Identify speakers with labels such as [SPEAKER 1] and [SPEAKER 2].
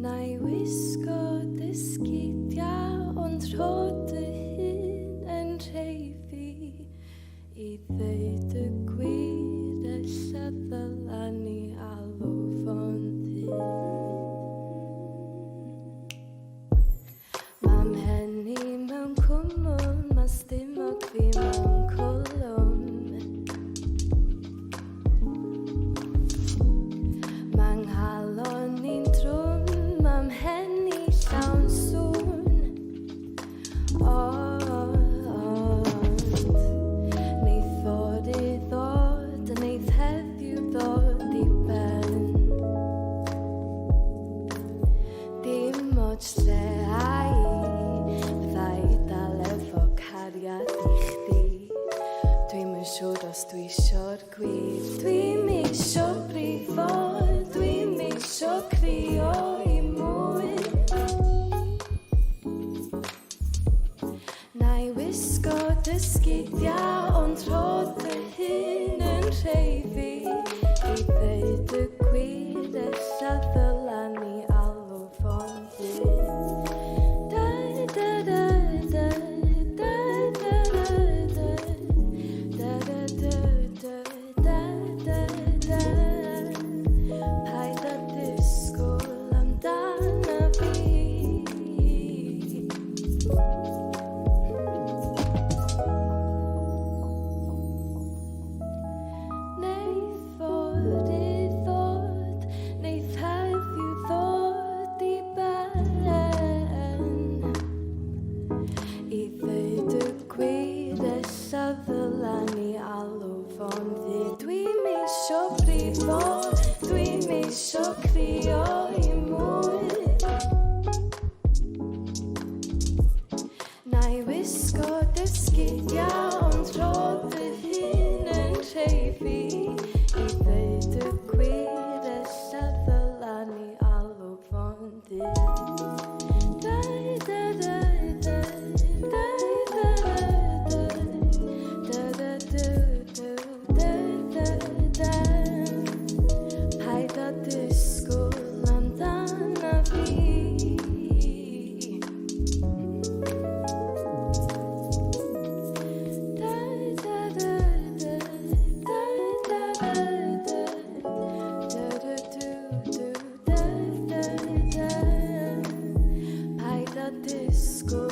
[SPEAKER 1] Na I wisgo dy sgidiau ond rhod dy hun yn treifi I ddeud y gwir ella ddylan ni alw fo'n ddyn. Mam henni mewn cwmwl, ma' stumog fi mewn cwlwm. Ma'n nghalon ni'n drwm, mam henni llawn sŵn. Neith ddod I ddod, neith heddiw ddod I ben. Dim ots lle a I, fyddai dal efo cariad I chdi. Dwi'm yn siŵr os dwi isio'r gwir. Dwi'm isio brifo, dwi'm isio crio I mwy. Na I wisgo dy sgidiau ond rhod dy hun yn rheifi I ddeud y gwir ella ddylan ni alw fo'n ddyn. Da da da da da da da da da da da da da. Paid â disgwyl amdana fi. Neith fod I ddod, neith heddiw ddod I ben. I ddeud y gwir ella ddylan ni alw fo'n ddyn. Dwi'm isio brifo, dwi'm isio crio I mwy. Na I wisgo dy sgidiau ond rhod dy hun yn rheifi I ddeud y gwir ella ddylan ni alw fo'n ddyn. Da da da da da da da da da da da. Paid â disgwyl amdana fi. Paid â disgwyl